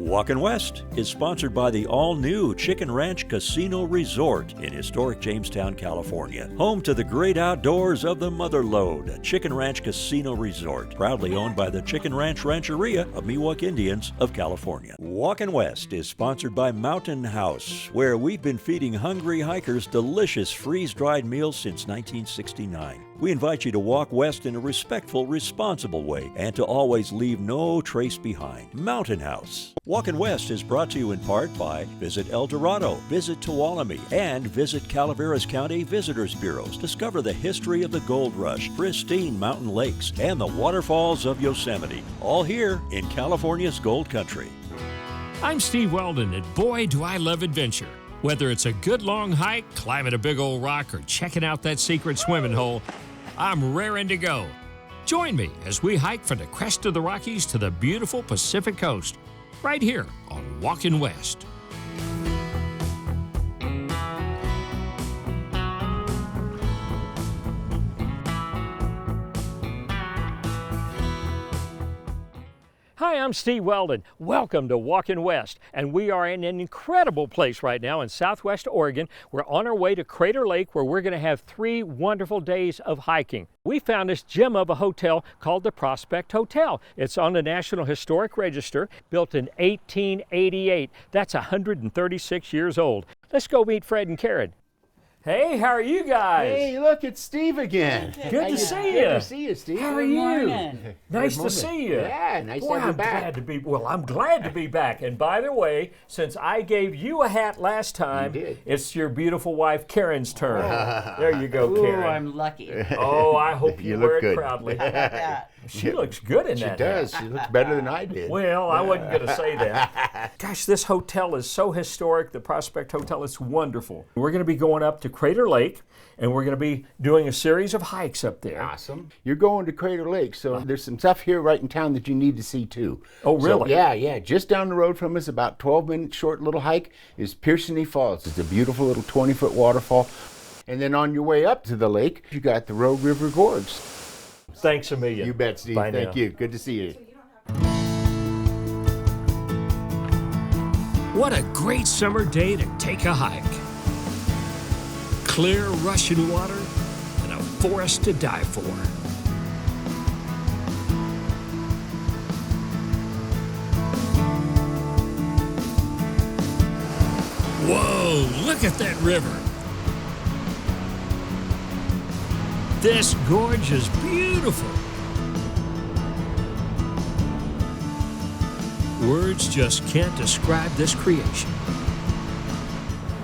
Walkin West is sponsored by the all-new Chicken Ranch Casino Resort in historic Jamestown, California. Home to the great outdoors of the Motherlode, Chicken Ranch Casino Resort, proudly owned by the Chicken Ranch Rancheria of Miwok Indians of California. Walkin West is sponsored by Mountain House, where we've been feeding hungry hikers delicious freeze-dried meals since 1969. We invite you to walk west in a respectful, responsible way and to always leave no trace behind. Mountain House. Walkin West is brought to you in part by Visit El Dorado, Visit Tuolumne, and Visit Calaveras County Visitors Bureaus. Discover the history of the gold rush, pristine mountain lakes, and the waterfalls of Yosemite. All here in California's Gold Country. I'm Steve Weldon, and boy, do I love adventure. Whether it's a good long hike, climbing a big old rock, or checking out that secret swimming hole, I'm raring to go. Join me as we hike from the crest of the Rockies to the beautiful Pacific Coast, right here on Walkin West. Hi, I'm Steve Weldon. Welcome to Walkin West, and we are in an incredible place right now in Southwest Oregon. We're on our way to Crater Lake, where we're going to have 3 wonderful days of hiking. We found this gem of a hotel called the Prospect Hotel. It's on the National Historic Register, built in 1888. That's 136 years old. Let's go meet Fred and Karen. Hey, how are you guys? Hey, look, it's Steve again. Good to see you. Good to see you, Steve. How are you? Nice to see you. Yeah, nice Boy, to have you I'm back. glad to be. Well, I'm glad to be back. And by the way, since I gave you a hat last time, it's your beautiful wife Karen's turn. There you go, Karen. Ooh, I'm lucky. Oh, I hope you wear it proudly. How about that? She looks good in that. She does. She looks better than I did. Well, I wasn't going to say that. Gosh, this hotel is so historic, the Prospect Hotel. It's wonderful. We're going to be going up to Crater Lake, and we're going to be doing a series of hikes up there. Awesome. You're going to Crater Lake, so there's some stuff here right in town that you need to see too. Oh, really? So, yeah. Just down the road from us, about 12-minute short little hike, is Pearsony Falls. It's a beautiful little 20-foot waterfall. And then on your way up to the lake, you got the Rogue River Gorge. Thanks a million. You bet, Steve. Bye Thank now. you. Good to see you. What a great summer day to take a hike. Clear, rushing water and a forest to die for. Whoa, look at that river. This gorge is beautiful. Words just can't describe this creation.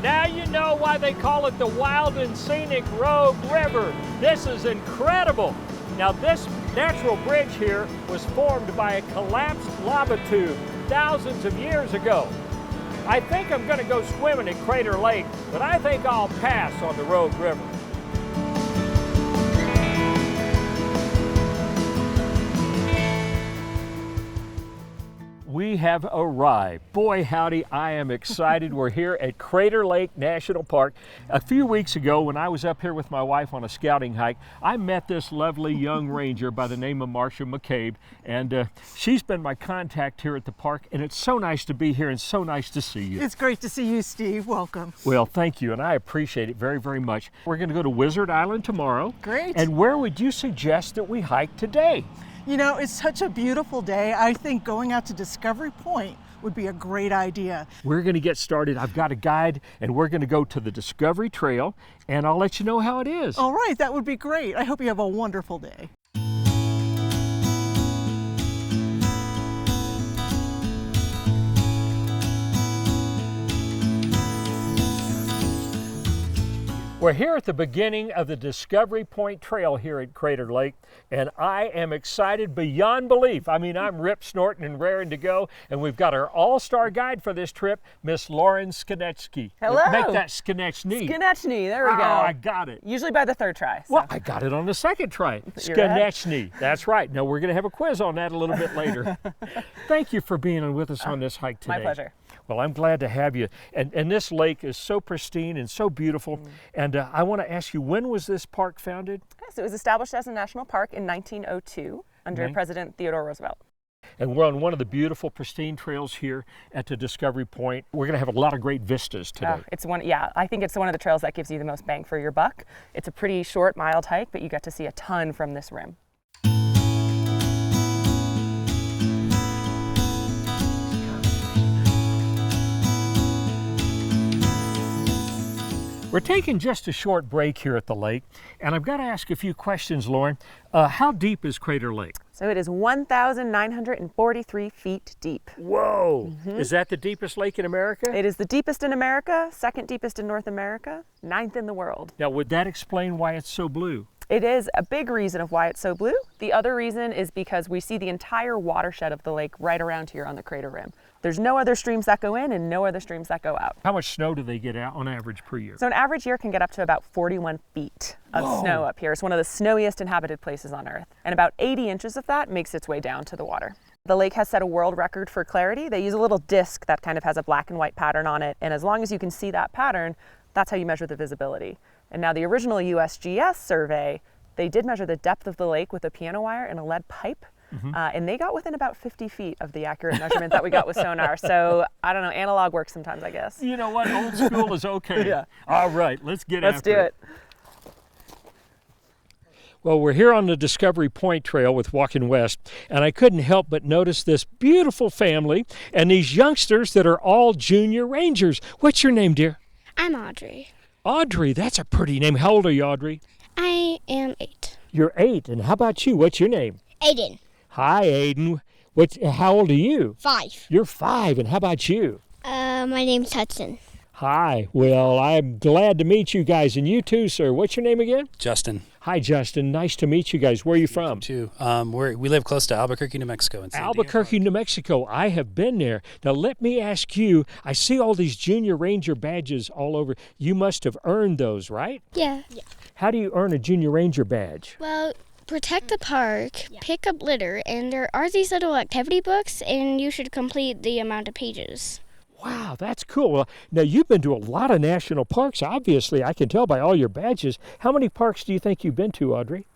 Now you know why they call it the Wild and Scenic Rogue River. This is incredible. Now this natural bridge here was formed by a collapsed lava tube thousands of years ago. I think I'm going to go swimming at Crater Lake, but I think I'll pass on the Rogue River. We have arrived. Boy, howdy, I am excited. We're here at Crater Lake National Park. A few weeks ago, when I was up here with my wife on a scouting hike, I met this lovely young ranger by the name of Marcia McCabe, and she's been my contact here at the park, and it's so nice to be here and so nice to see you. It's great to see you, Steve. Welcome. Well, thank you, and I appreciate it very, very much. We're going to go to Wizard Island tomorrow. Great. And where would you suggest that we hike today? You know, it's such a beautiful day. I think going out to Discovery Point would be a great idea. We're going to get started. I've got a guide, and we're going to go to the Discovery Trail, and I'll let you know how it is. All right, that would be great. I hope you have a wonderful day. We're here at the beginning of the Discovery Point Trail here at Crater Lake, and I am excited beyond belief. I mean, I'm rip snorting and raring to go, and we've got our all-star guide for this trip, Miss Lauren Skonechny. Hello. Make that Skonechny. Skonechny, there we go. Oh, I got it. Usually by the 3rd try. So. Well, I got it on the 2nd try. Skonechny. That's right. Now, we're going to have a quiz on that a little bit later. Thank you for being with us on this hike today. My pleasure. Well, I'm glad to have you. And this lake is so pristine and so beautiful. And I want to ask you, when was this park founded? Yes, it was established as a national park in 1902 under President Theodore Roosevelt. And we're on one of the beautiful, pristine trails here at the Discovery Point. We're going to have a lot of great vistas today. It's one, yeah, I think it's one of the trails that gives you the most bang for your buck. It's a pretty short, mild hike, but you get to see a ton from this rim. We're taking just a short break here at the lake, and I've got to ask a few questions, Lauren. How deep is Crater Lake? So it is 1,943 feet deep. Whoa! Is that the deepest lake in America? It is the deepest in America, second deepest in North America, 9th in the world. Now, would that explain why it's so blue? It is a big reason of why it's so blue. The other reason is because we see the entire watershed of the lake right around here on the crater rim. There's no other streams that go in and no other streams that go out. How much snow do they get out on average per year? So an average year can get up to about 41 feet of snow up here. It's one of the snowiest inhabited places on Earth. And about 80 inches of that makes its way down to the water. The lake has set a world record for clarity. They use a little disc that kind of has a black and white pattern on it. And as long as you can see that pattern, that's how you measure the visibility. And now the original USGS survey, they did measure the depth of the lake with a piano wire and a lead pipe. And they got within about 50 feet of the accurate measurement that we got with sonar. So I don't know, analog works sometimes, I guess. You know what, old school is okay. Yeah. All right, let's get Let's after do it. Well, we're here on the Discovery Point Trail with Walkin West, and I couldn't help but notice this beautiful family and these youngsters that are all junior rangers. What's your name, dear? I'm Audrey. Audrey, that's a pretty name. How old are you, Audrey? I am 8. You're 8, and how about you? What's your name? Aiden. Hi, Aiden. How old are you? 5. You're 5, and how about you? My name's Hudson. Hi. Well, I'm glad to meet you guys, and you too, sir. What's your name again? Justin. Hi, Justin. Nice to meet you guys. Where are you from? Too. We live close to Albuquerque, New Mexico. In Albuquerque, New Mexico. I have been there. Now, let me ask you, I see all these Junior Ranger badges all over. You must have earned those, right? Yeah. How do you earn a Junior Ranger badge? Well, protect the park, pick up litter, and there are these little activity books, and you should complete the amount of pages. Wow, that's cool. Well, now, you've been to a lot of national parks, obviously. I can tell by all your badges. How many parks do you think you've been to, Audrey?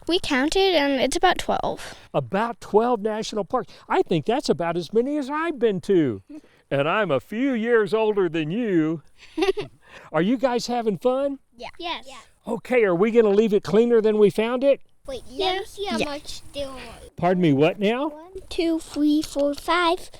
We counted, and it's about 12. About 12 national parks. I think that's about as many as I've been to. And I'm a few years older than you. Are you guys having fun? Yeah. Yes. Yeah. Okay, are we going to leave it cleaner than we found it? Wait, let me see how much there was. Pardon me, what now? 1, 2, 3, 4, 5,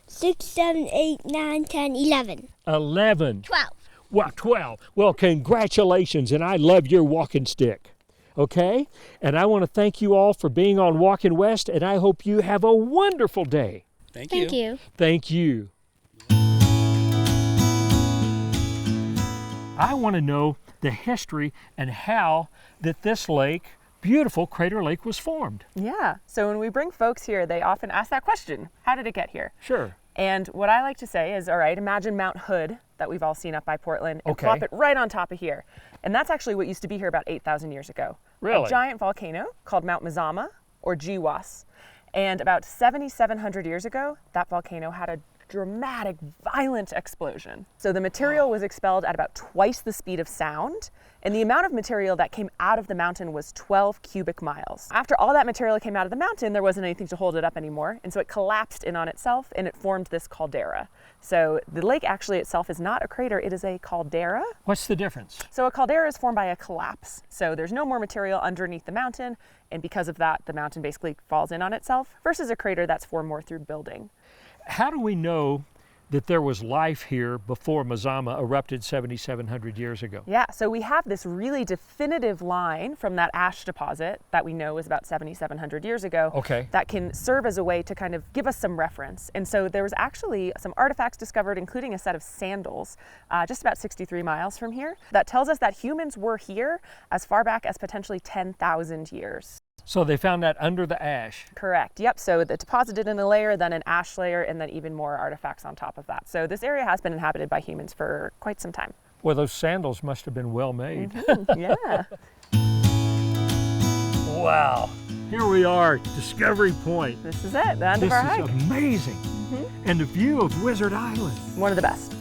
6, 7, 8, 9, 10, 11. 11. 12. Well, 12. Well, congratulations, and I love your walking stick. Okay? And I want to thank you all for being on Walkin West, and I hope you have a wonderful day. Thank you. Thank you. I want to know the history and how that this lake, beautiful Crater Lake, was formed. Yeah, so when we bring folks here, they often ask that question, how did it get here? Sure. And what I like to say is, all right, imagine Mount Hood that we've all seen up by Portland and Okay. plop it right on top of here. And that's actually what used to be here about 8,000 years ago. Really? A giant volcano called Mount Mazama, or GWAS. And about 7,700 years ago, that volcano had a dramatic, violent explosion. So the material was expelled at about twice the speed of sound, and the amount of material that came out of the mountain was 12 cubic miles. After all that material came out of the mountain, there wasn't anything to hold it up anymore, and so it collapsed in on itself, and it formed this caldera. So the lake actually itself is not a crater, it is a caldera. What's the difference? So a caldera is formed by a collapse. So there's no more material underneath the mountain, and because of that, the mountain basically falls in on itself, versus a crater that's formed more through building. How do we know that there was life here before Mazama erupted 7,700 years ago? Yeah, so we have this really definitive line from that ash deposit that we know is about 7,700 years ago. Okay. That can serve as a way to kind of give us some reference. And so there was actually some artifacts discovered, including a set of sandals, just about 63 miles from here, that tells us that humans were here as far back as potentially 10,000 years. So they found that under the ash. Correct. Yep. So it deposited in a layer, then an ash layer, and then even more artifacts on top of that. So this area has been inhabited by humans for quite some time. Well, those sandals must have been well made. Yeah. Wow. Here we are, Discovery Point. This is it, the end This of our is hike. amazing. And the view of Wizard Island. One of the best.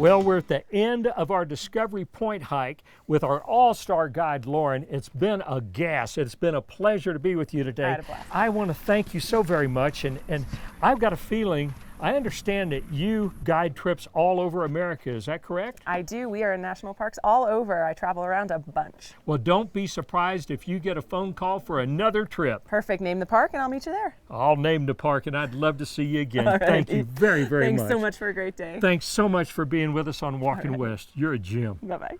Well, we're at the end of our Discovery Point hike with our all-star guide, Lauren. It's been a gas. It's been a pleasure to be with you today. I had a blast. I want to thank you so very much, and I've got a feeling, I understand that you guide trips all over America. Is that correct? I do. We are in national parks all over. I travel around a bunch. Well, don't be surprised if you get a phone call for another trip. Perfect. Name the park and I'll meet you there. I'll name the park, and I'd love to see you again. All right. Thank you very, very much. Thanks so much for a great day. Thanks so much for being with us on Walkin' West. You're a gem. Bye-bye.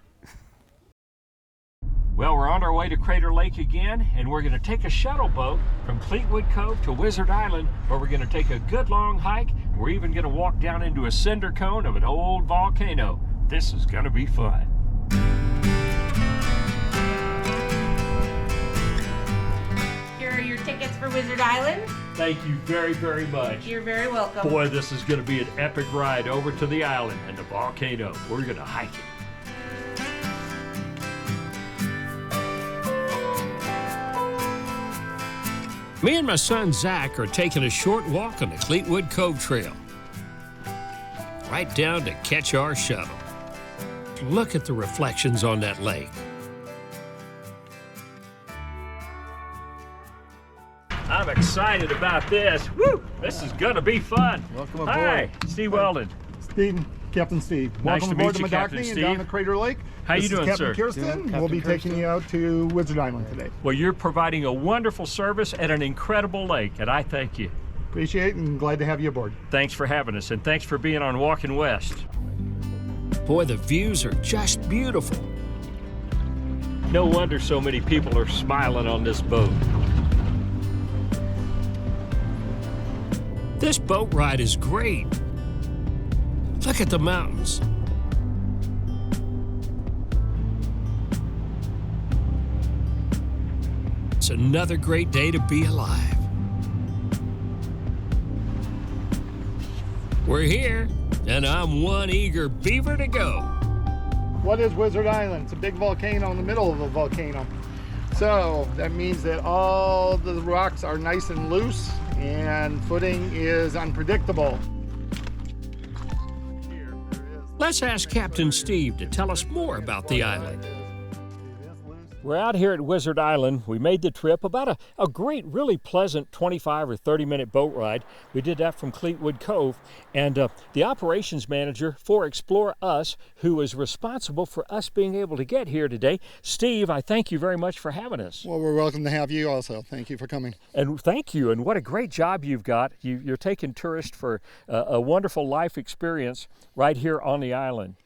Well, we're on our way to Crater Lake again, and we're going to take a shuttle boat from Fleetwood Cove to Wizard Island, where we're going to take a good long hike. We're even going to walk down into a cinder cone of an old volcano. This is going to be fun. Here are your tickets for Wizard Island. Thank you very, very much. You're very welcome. Boy, this is going to be an epic ride over to the island and the volcano. We're going to hike it. Me and my son Zach are taking a short walk on the Fleetwood Cove Trail, right down to catch our shuttle. Look at the reflections on that lake. I'm excited about this. Woo! This is going to be fun. Welcome aboard. Hi, Steve Weldon. Steve, Captain Steve. Nice Welcome to aboard meet you, the Captain Medocny and Steve. down to Crater Lake. How This you doing, is sir? Captain Kirsten. Captain We'll be Kirsten. taking you out to Wizard Island today. Well, you're providing a wonderful service at an incredible lake, and I thank you. Appreciate and glad to have you aboard. Thanks for having us, and thanks for being on Walkin' West. Boy, the views are just beautiful. No wonder so many people are smiling on this boat. This boat ride is great. Look at the mountains. It's another great day to be alive. We're here, and I'm one eager beaver to go. What is Wizard Island? It's a big volcano in the middle of a volcano. So that means that all the rocks are nice and loose and footing is unpredictable. Let's ask Captain Steve to tell us more about the island. We're out here at Wizard Island. We made the trip, about a great, really pleasant 25 or 30-minute boat ride. We did that from Fleetwood Cove, and the operations manager for Explore Us, who is responsible for us being able to get here today, Steve, I thank you very much for having us. Well, we're welcome to have you also. Thank you for coming. And thank you, and what a great job you've got. You're taking tourists for a wonderful life experience right here on the island.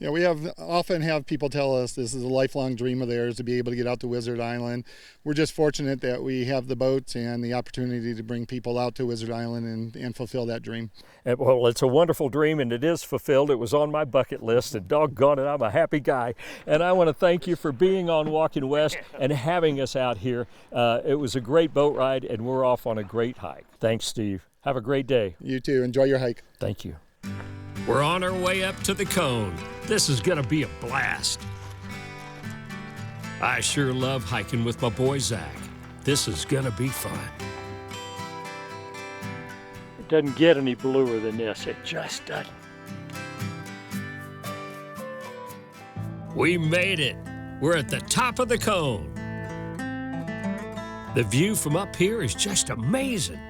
Yeah, we often have people tell us this is a lifelong dream of theirs to be able to get out to Wizard Island. We're just fortunate that we have the boats and the opportunity to bring people out to Wizard Island and fulfill that dream. Well, it's a wonderful dream, and it is fulfilled. It was on my bucket list, and doggone it, I'm a happy guy. And I want to thank you for being on Walkin' West and having us out here. It was a great boat ride, and we're off on a great hike. Thanks, Steve. Have a great day. You too. Enjoy your hike. Thank you. We're on our way up to the cone. This is gonna be a blast. I sure love hiking with my boy Zach. This is gonna be fun. It doesn't get any bluer than this. It just doesn't. We made it. We're at the top of the cone. The view from up here is just amazing.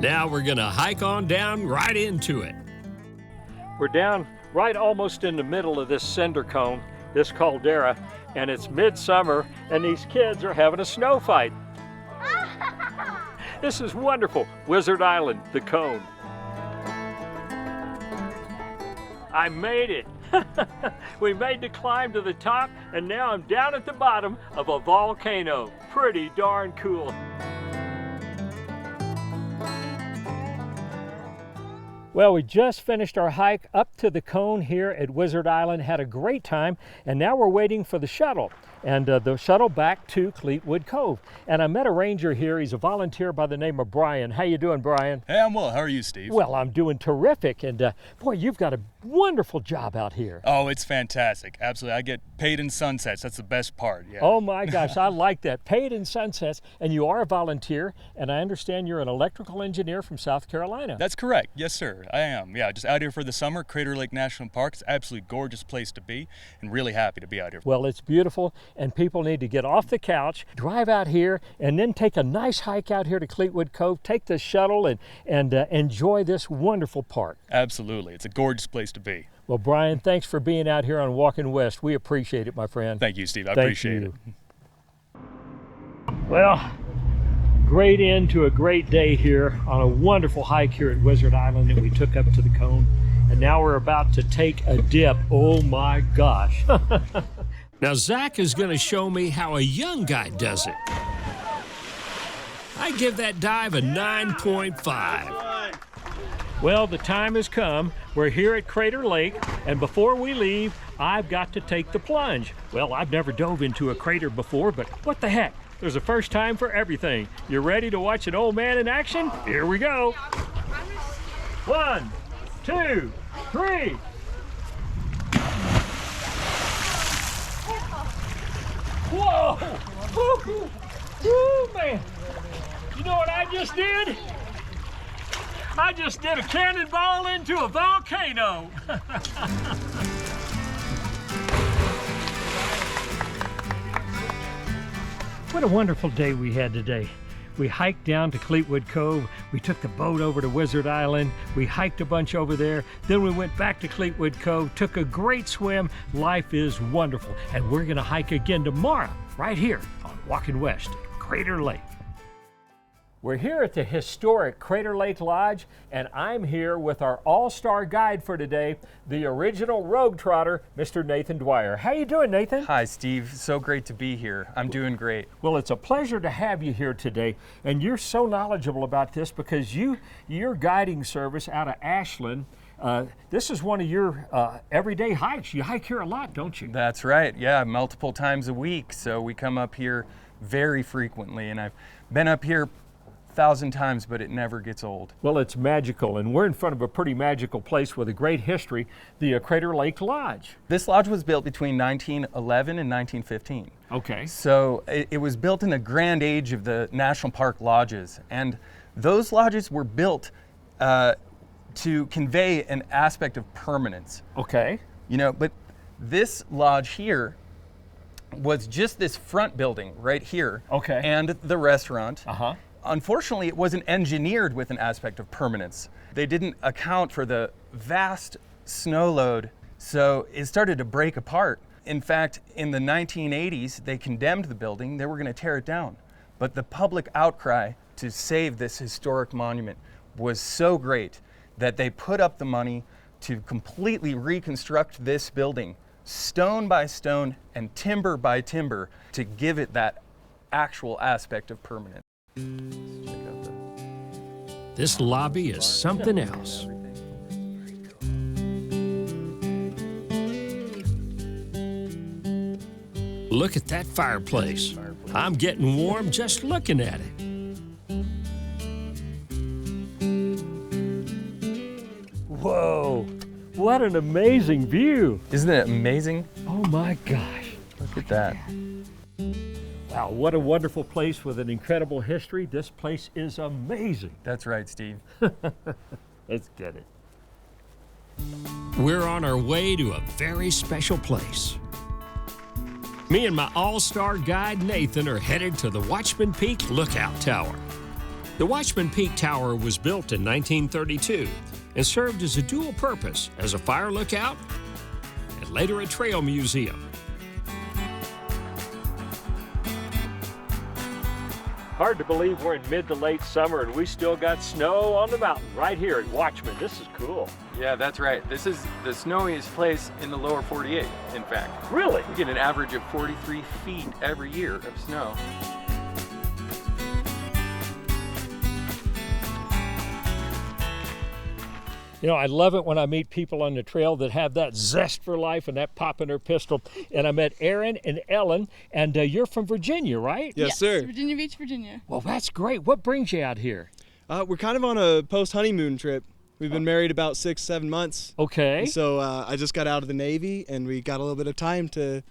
Now we're gonna hike on down right into it. We're down right almost in the middle of this cinder cone, this caldera, and it's midsummer, and these kids are having a snow fight. This is wonderful. Wizard Island, the cone. I made it. We made the climb to the top, and now I'm down at the bottom of a volcano. Pretty darn cool. Well, we just finished our hike up to the cone here at Wizard Island, had a great time, and now we're waiting for the shuttle, and the shuttle back to Fleetwood Cove. And I met a ranger here. He's a volunteer by the name of Brian. How you doing, Brian? Hey, I'm well. How are you, Steve? Well, I'm doing terrific, and boy, you've got a wonderful job out here. Oh, it's fantastic. Absolutely. I get paid in sunsets. That's the best part. Yeah. Oh my gosh, I like that. Paid in sunsets. And you are a volunteer, and I understand you're an electrical engineer from South Carolina. That's correct. Yes, sir. I am. Yeah, just out here for the summer. Crater Lake National Park. It's an absolutely gorgeous place to be, and really happy to be out here. Well, it's beautiful, and people need to get off the couch, drive out here, and then take a nice hike out here to Cleetwood Cove, take the shuttle, and enjoy this wonderful park. Absolutely. It's a gorgeous place to be. Well, Brian, thanks for being out here on Walkin West. We appreciate it, my friend. Thank you, Steve. I appreciate it. Well, great end to a great day here on a wonderful hike here at Wizard Island that we took up to the cone. And now we're about to take a dip. Oh my gosh. Now, Zach is going to show me how a young guy does it. I give that dive a 9.5. Well, the time has come. We're here at Crater Lake, and before we leave, I've got to take the plunge. Well, I've never dove into a crater before, but what the heck? There's a first time for everything. You ready to watch an old man in action? Here we go. 1, 2, 3. Whoa! Woo! Woo, man! You know what I just did? I just did a cannonball into a volcano. What a wonderful day we had today. We hiked down to Cleetwood Cove. We took the boat over to Wizard Island. We hiked a bunch over there. Then we went back to Cleetwood Cove, took a great swim. Life is wonderful. And we're gonna hike again tomorrow, right here on Walkin West, Crater Lake. We're here at the historic Crater Lake Lodge, and I'm here with our all-star guide for today, the original Rogue Trotter, Mr. Nathan Dwyer. How you doing, Nathan? Hi, Steve. So great to be here. I'm doing great. Well, it's a pleasure to have you here today, and you're so knowledgeable about this because your guiding service out of Ashland, this is one of your everyday hikes. You hike here a lot, don't you? That's right. Yeah, multiple times a week. So we come up here very frequently, and I've been up here 1,000 times, but it never gets old. Well, it's magical, and we're in front of a pretty magical place with a great history, the Crater Lake Lodge. This lodge was built between 1911 and 1915. Okay. So it was built in the grand age of the national park lodges, and those lodges were built to convey an aspect of permanence. Okay. You know, but this lodge here was just this front building right here. Okay. And the restaurant. Uh-huh. Unfortunately, it wasn't engineered with an aspect of permanence. They didn't account for the vast snow load, so it started to break apart. In fact, in the 1980s, they condemned the building. They were going to tear it down. But the public outcry to save this historic monument was so great that they put up the money to completely reconstruct this building, stone by stone and timber by timber, to give it that actual aspect of permanence. This lobby is something else. Look at that fireplace. I'm getting warm just looking at it. Whoa, what an amazing view. Isn't it amazing? Oh my gosh. Look at that. Wow, what a wonderful place with an incredible history. This place is amazing. That's right, Steve. Let's get it. We're on our way to a very special place. Me and my all-star guide Nathan are headed to the Watchman Peak Lookout Tower. The Watchman Peak Tower was built in 1932 and served as a dual purpose as a fire lookout and later a trail museum. Hard to believe we're in mid to late summer and we still got snow on the mountain right here at Watchman. This is cool. Yeah, that's right. This is the snowiest place in the lower 48, in fact. Really? We get an average of 43 feet every year of snow. You know, I love it when I meet people on the trail that have that zest for life and that pop in their pistol. And I met Aaron and Ellen, and you're from Virginia, right? Yes, sir. Virginia Beach, Virginia. Well, that's great. What brings you out here? We're kind of on a post-honeymoon trip. We've been married about 6-7 months. Okay. So I just got out of the Navy, and we got a little bit of time to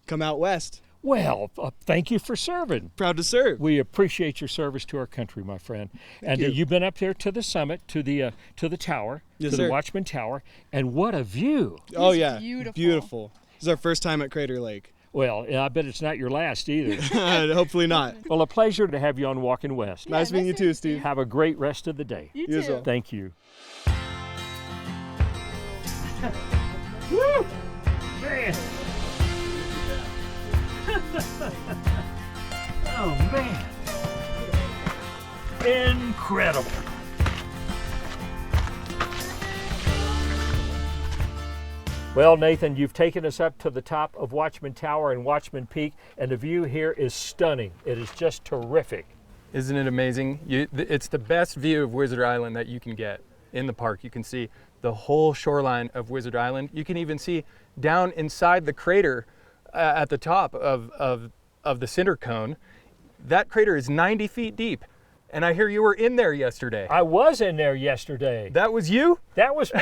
come out west. Well, thank you for serving. Proud to serve. We appreciate your service to our country, my friend. Thank and you. You've been up there to the summit, to the tower, Yes, to sir. the Watchman Tower, and what a view! Oh yeah, beautiful. This is our first time at Crater Lake. Well, I bet it's not your last either. Hopefully not. Well, a pleasure to have you on Walkin' West. Nice meeting you too, Steve. Have a great rest of the day. You too. As well. Thank you. Woo! Man! Oh, man. Incredible. Well, Nathan, you've taken us up to the top of Watchman Tower and Watchman Peak, and the view here is stunning. It is just terrific. Isn't it amazing? It's the best view of Wizard Island that you can get in the park. You can see the whole shoreline of Wizard Island. You can even see down inside the crater at the top of the cinder cone. That crater is 90 feet deep. And I hear you were in there yesterday. I was in there yesterday. That was you? That was me.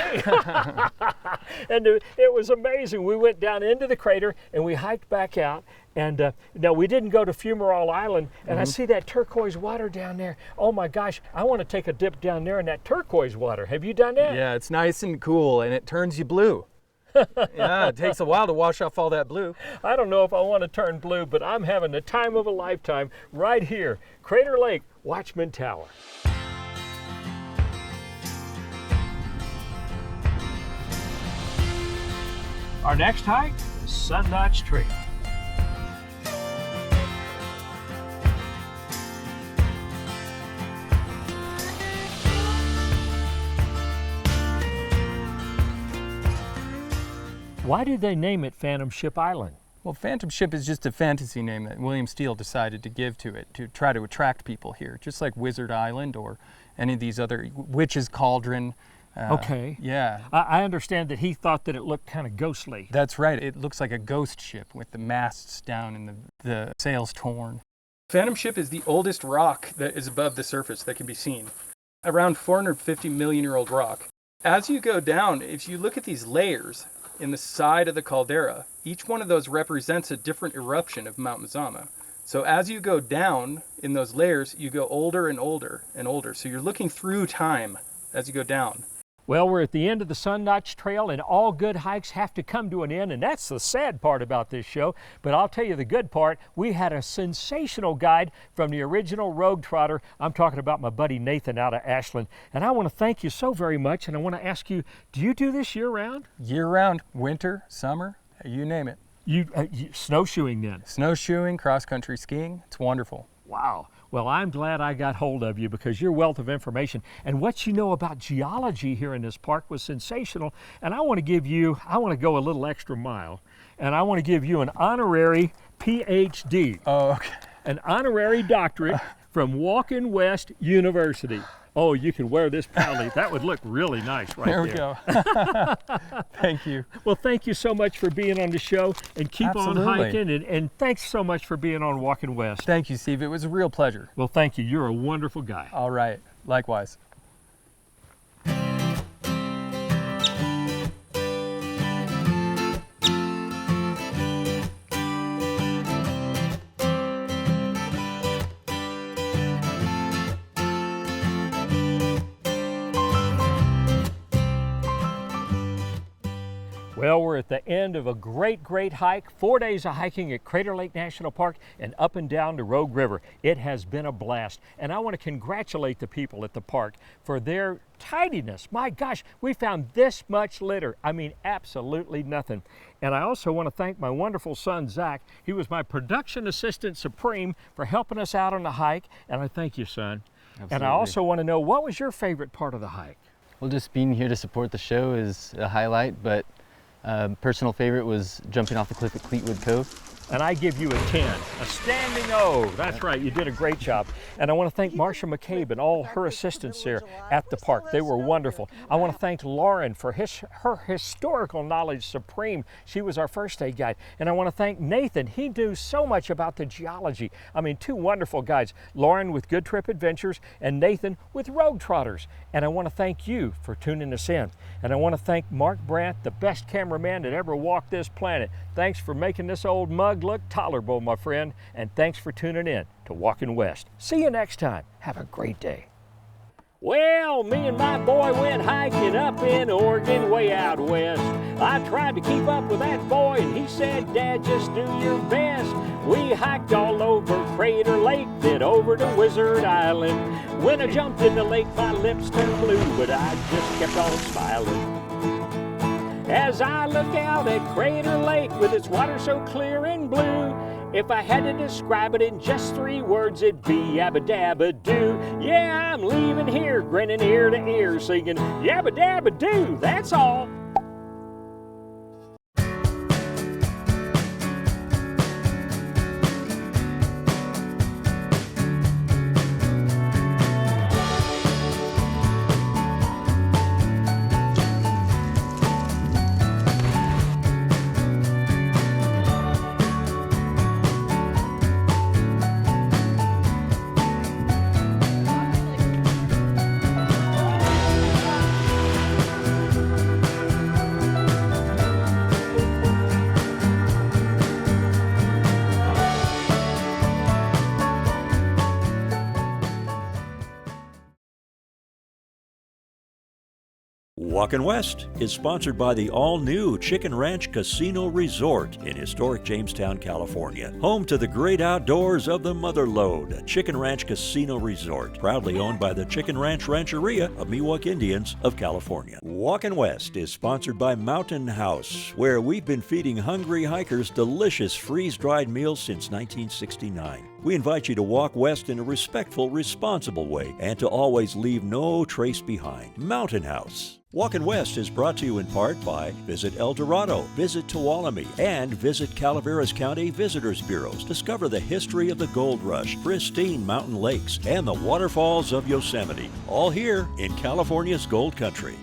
And it was amazing. We went down into the crater and we hiked back out. And no, we didn't go to Fumarole Island. And I see that turquoise water down there. Oh my gosh, I want to take a dip down there in that turquoise water. Have you done that? Yeah, it's nice and cool and it turns you blue. Yeah, it takes a while to wash off all that blue. I don't know if I want to turn blue, but I'm having the time of a lifetime right here. Crater Lake, Watchman Tower. Our next hike, the Sun Notch Trail. Why did they name it Phantom Ship Island? Well, Phantom Ship is just a fantasy name that William Steele decided to give to it to try to attract people here, just like Wizard Island or any of these other Witch's Cauldron. Okay. Yeah. I understand that he thought that it looked kind of ghostly. That's right. It looks like a ghost ship with the masts down and the sails torn. Phantom Ship is the oldest rock that is above the surface that can be seen. Around 450 million-year-old rock. As you go down, if you look at these layers in the side of the caldera, each one of those represents a different eruption of Mount Mazama. So as you go down in those layers, you go older and older and older. So you're looking through time as you go down. Well, we're at the end of the Sun Notch Trail, and all good hikes have to come to an end, and that's the sad part about this show. But I'll tell you the good part. We had a sensational guide from the original Rogue Trotter. I'm talking about my buddy Nathan out of Ashland, and I want to thank you so very much, and I want to ask you, do you do this year-round? Year-round, winter, summer, you name it. You snowshoeing then? Snowshoeing, cross-country skiing, it's wonderful. Wow. Well, I'm glad I got hold of you because your wealth of information and what you know about geology here in this park was sensational. And I want to go a little extra mile, and I want to give you an honorary PhD. Oh, okay. An honorary doctorate from Walkin' West University. Oh, you can wear this proudly. That would look really nice right there. There we go. Thank you. Well, thank you so much for being on the show, and keep Absolutely. on hiking, and thanks so much for being on Walkin' West. Thank you, Steve. It was a real pleasure. Well, thank you. You're a wonderful guy. All right. Likewise. Well, we're at the end of a great hike. 4 days of hiking at Crater Lake National Park and up and down the Rogue River. It has been a blast, and I want to congratulate the people at the park for their tidiness. My gosh, we found this much litter. I mean, absolutely nothing. And I also want to thank my wonderful son, Zach. He was my production assistant supreme for helping us out on the hike, and I thank you, son. Absolutely. And I also want to know, what was your favorite part of the hike? Well, just being here to support the show is a highlight, but Personal favorite was jumping off the cliff at Fleetwood Cove. And I give you a 10, a standing O. That's right, you did a great job. And I want to thank Marcia McCabe and all her assistants there at the park. They were wonderful. I want to thank Lauren for her historical knowledge supreme. She was our first aid guide. And I want to thank Nathan. He knew so much about the geology. I mean, two wonderful guides, Lauren with Good Trip Adventures and Nathan with Road Trotters. And I want to thank you for tuning us in. And I want to thank Mark Brandt, the best cameraman that ever walked this planet. Thanks for making this old mug look tolerable, my friend, and thanks for tuning in to Walkin' West. See you next time. Have a great day. Well, me and my boy went hiking up in Oregon, way out west. I tried to keep up with that boy, and he said, Dad, just do your best. We hiked all over Crater Lake, then over to Wizard Island. When I jumped in the lake, my lips turned blue, but I just kept on smiling. As I look out at Crater Lake with its water so clear and blue, if I had to describe it in just 3 words, it'd be yabba dabba doo. Yeah, I'm leaving here, grinning ear to ear, singing yabba dabba doo. That's all. Walkin' West is sponsored by the all-new Chicken Ranch Casino Resort in historic Jamestown, California. Home to the great outdoors of the Mother Lode, Chicken Ranch Casino Resort, proudly owned by the Chicken Ranch Rancheria of Miwok Indians of California. Walkin' West is sponsored by Mountain House, where we've been feeding hungry hikers delicious freeze-dried meals since 1969. We invite you to walk west in a respectful, responsible way and to always leave no trace behind. Mountain House. Walkin' West is brought to you in part by Visit El Dorado, Visit Tuolumne, and Visit Calaveras County Visitors Bureaus. Discover the history of the gold rush, pristine mountain lakes, and the waterfalls of Yosemite. All here in California's Gold Country.